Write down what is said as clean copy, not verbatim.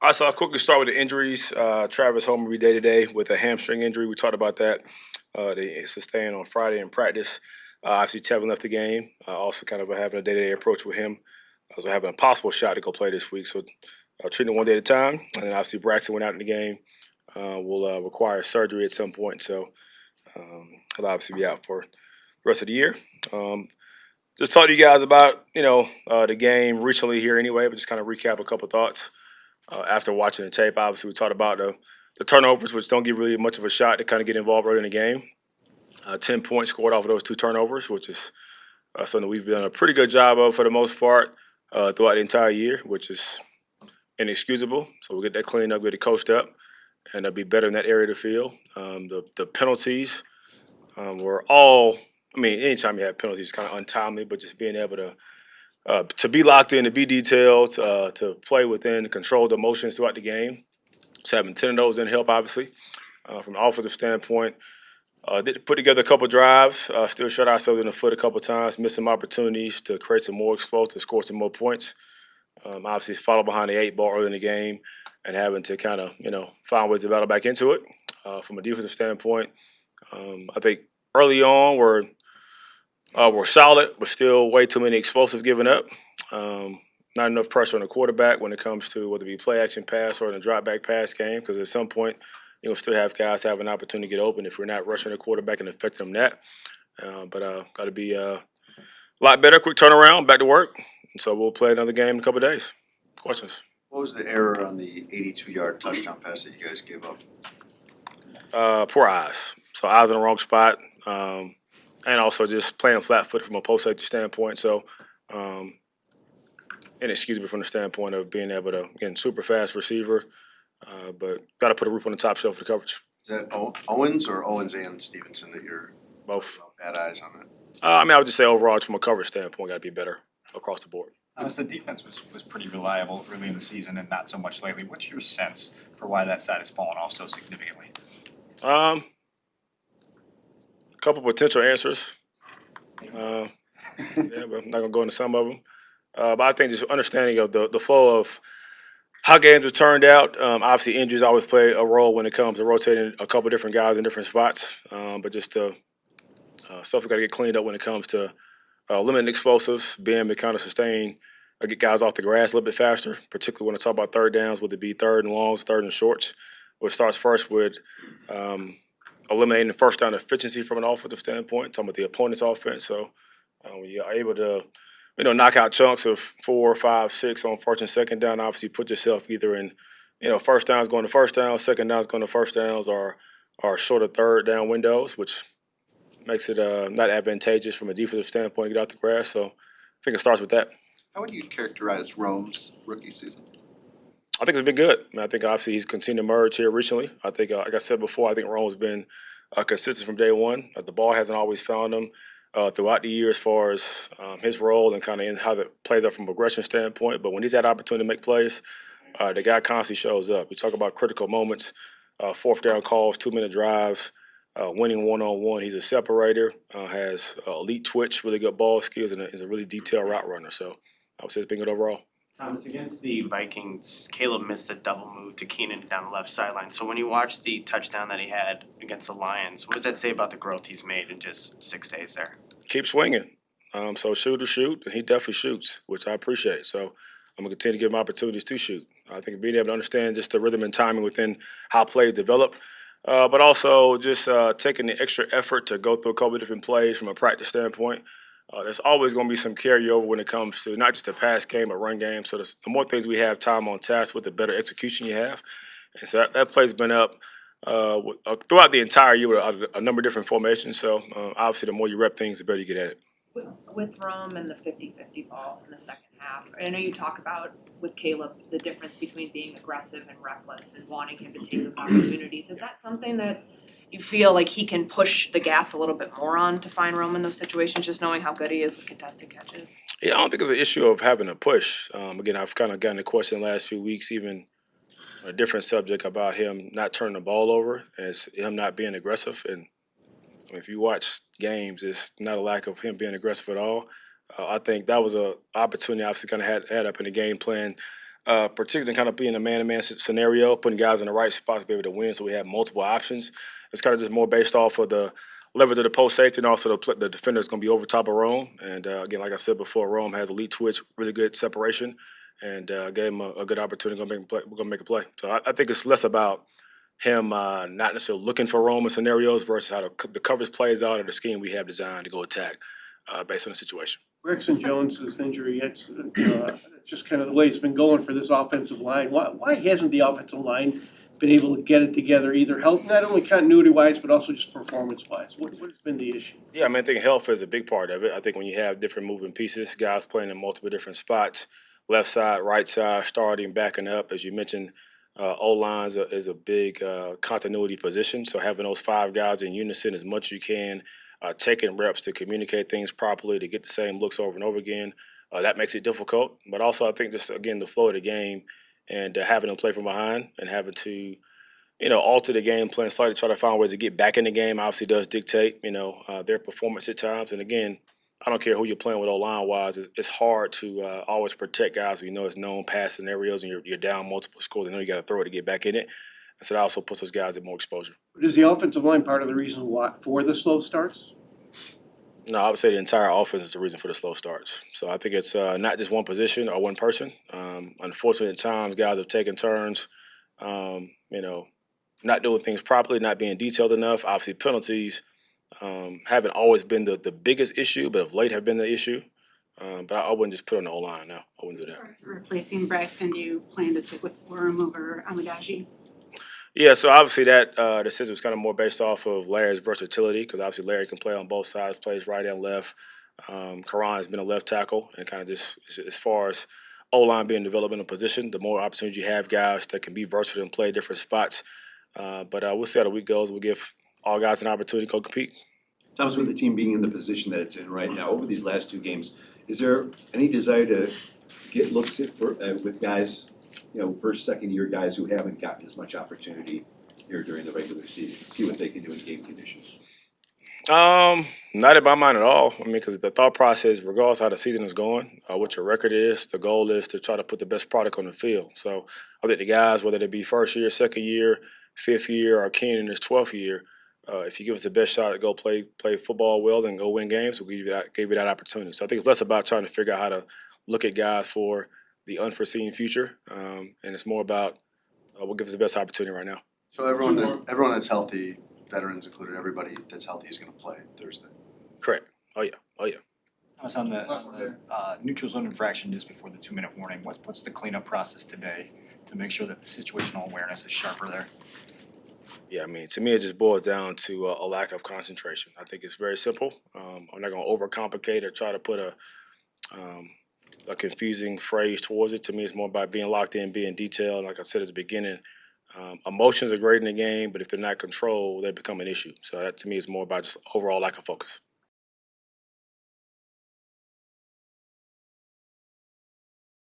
All right, so I'll quickly start with the injuries. Travis home every day today with a hamstring injury. We talked about that. They sustained on Friday in practice. Obviously, Tevin left the game. Also, kind of having a day-to-day approach with him. Also, having a possible shot to go play this week. So, treating it one day at a time. And then obviously, Braxton went out in the game. Will require surgery at some point. So, he'll obviously be out for the rest of the year. Just talk to you guys about the game recently here anyway, but just kind of recap a couple thoughts. After watching the tape, obviously we talked about the turnovers, which don't give really much of a shot to kind of get involved early in the game. 10 points scored off of those two turnovers, which is something we've done a pretty good job of for the most part throughout the entire year, which is inexcusable. So we'll get that cleaned up, get it coached up, and be better in that area of the field. The penalties were all, anytime you have penalties, it's kind of untimely, but just being able to be locked in, to be detailed, to play within controlled emotions throughout the game. So having 10 of those didn't help, obviously. From an offensive standpoint, did put together a couple drives, still shut ourselves in the foot a couple times, missed some opportunities to create some more explosive, score some more points. Obviously, follow behind the 8 ball early in the game and having to kind of, find ways to battle back into it. From a defensive standpoint, I think early on we're solid, but still way too many explosive giving up. Not enough pressure on the quarterback when it comes to whether it be play action pass or in a drop back pass game, because at some point you'll still have guys have an opportunity to get open if we're not rushing the quarterback and affecting them that. But got to be a lot better, quick turnaround, back to work. And so we'll play another game in a couple of days. Questions? What was the error on the 82-yard touchdown pass that you guys gave up? Poor eyes. So eyes in the wrong spot. And also just playing flat-footed from a post safety standpoint. So, inexcusable from the standpoint of being able to, again, super fast receiver, but got to put a roof on the top shelf for the coverage. Is that Owens or Owens and Stevenson that you're both bad eyes on that? I would just say overall, from a coverage standpoint, got to be better across the board. The defense was pretty reliable early in the season and not so much lately. What's your sense for why that side has fallen off so significantly? A couple potential answers. But I'm not going to go into some of them. But I think just understanding of the flow of how games have turned out. Obviously, injuries always play a role when it comes to rotating a couple different guys in different spots. But just stuff we got to get cleaned up when it comes to limiting explosives, being able to kind of sustain, get guys off the grass a little bit faster, particularly when I talk about third downs, whether it be third and longs, third and shorts, which starts first with eliminating the first down efficiency from an offensive standpoint, talking about the opponent's offense. So when you're able to, knock out chunks of 4, 5, 6 on first and second down, obviously put yourself either in, first downs going to first down, second downs going to first downs, or shorter third down windows, which makes it not advantageous from a defensive standpoint to get out the grass. So I think it starts with that. How would you characterize Rome's rookie season? I think it's been good. I think obviously he's continued to emerge here recently. I think, like I said before, I think Rome's been consistent from day one. The ball hasn't always found him throughout the year as far as his role and kind of how that plays out from a progression standpoint. But when he's had opportunity to make plays, the guy constantly shows up. We talk about critical moments, fourth down calls, 2-minute drives, winning one-on-one. He's a separator, has elite twitch, really good ball skills, and is a really detailed route runner. So I would say it's been good overall. Thomas, against the Vikings, Caleb missed a double move to Keenan down the left sideline. So when you watch the touchdown that he had against the Lions, what does that say about the growth he's made in just 6 days there? Keep swinging. So shoot or shoot, and he definitely shoots, which I appreciate. So I'm going to continue to give him opportunities to shoot. I think being able to understand just the rhythm and timing within how plays develop, but also just taking the extra effort to go through a couple of different plays from a practice standpoint. There's always going to be some carryover when it comes to not just the pass game, but run game. So the more things we have time on task with, the better execution you have. And so that play's been up throughout the entire year with a number of different formations. So obviously the more you rep things, the better you get at it. With Rome and the 50-50 ball in the second half, I know you talk about with Caleb the difference between being aggressive and reckless and wanting him to take those opportunities. Is that something that you feel like he can push the gas a little bit more on to find Rome in those situations, just knowing how good he is with contested catches? Yeah, I don't think it's an issue of having a push. Again, I've kind of gotten a question the last few weeks, even a different subject about him not turning the ball over, as him not being aggressive. And if you watch games, it's not a lack of him being aggressive at all. I think that was an opportunity, obviously, kind of had up in the game plan particularly kind of being a man-to-man scenario, putting guys in the right spots to be able to win. So we have multiple options. It's kind of just more based off of the leverage of the post safety, and also the defender is going to be over top of Rome. And again, like I said before, Rome has elite twitch, really good separation, and gave him a good opportunity. We're going to make a play. So I think it's less about him not necessarily looking for Rome in scenarios versus how the coverage plays out or the scheme we have designed to go attack based on the situation. Rexon Jones's injury, it's just kind of the way it's been going for this offensive line. Why hasn't the offensive line been able to get it together, either health, not only continuity-wise, but also just performance-wise? What has been the issue? Yeah, I mean, I think health is a big part of it. I think when you have different moving pieces, guys playing in multiple different spots, left side, right side, starting, backing up, as you mentioned, O-line is a big continuity position. So having those 5 guys in unison as much as you can, taking reps to communicate things properly, to get the same looks over and over again, that makes it difficult. But also I think just, again, the flow of the game and having them play from behind and having to, alter the game plan slightly, try to find ways to get back in the game obviously does dictate, their performance at times. And again, I don't care who you're playing with O-line wise. It's hard to always protect guys when you know it's known pass scenarios and you're down multiple scores. You know you got to throw it to get back in it. And so that also puts those guys at more exposure. But is the offensive line part of the reason for the slow starts? No, I would say the entire offense is the reason for the slow starts. So I think it's not just one position or one person. Unfortunately, at times, guys have taken turns, not doing things properly, not being detailed enough. Obviously, penalties haven't always been the biggest issue, but of late have been the issue. But I wouldn't just put on the O-line now. I wouldn't do that. Replacing Braxton, do you plan to stick with Worm over Amagashi? Yeah, so obviously that decision was kind of more based off of Larry's versatility because obviously Larry can play on both sides, plays right and left. Karan has been a left tackle, and kind of just as far as O-line being developed in a position, the more opportunities you have guys that can be versatile and play different spots. But we'll see how the week goes. We'll give all guys an opportunity to go compete. Thomas, with the team being in the position that it's in right now, over these last 2 games, is there any desire to get looks at with guys, first, second year guys who haven't gotten as much opportunity here during the regular season, see what they can do in game conditions? Not in my mind at all. I mean, because the thought process, regardless of how the season is going, what your record is, the goal is to try to put the best product on the field. So I think the guys, whether they be first year, second year, 5th year, or Keenan in his 12th year, if you give us the best shot to go play football well and go win games, we'll give you that opportunity. So I think it's less about trying to figure out how to look at guys for the unforeseen future, and it's more about what gives us the best opportunity right now. So everyone that's healthy, veterans included, everybody that's healthy is going to play Thursday. Correct. Oh yeah. I was on the neutral zone infraction just before the 2-minute warning. What's the cleanup process today to make sure that the situational awareness is sharper there? Yeah, I mean, to me, it just boils down to a lack of concentration. I think it's very simple. I'm not going to overcomplicate or try to put a confusing phrase towards it. To me, it's more about being locked in, being detailed. Like I said at the beginning, emotions are great in the game, but if they're not controlled, they become an issue. So that, to me, is more about just overall lack of focus.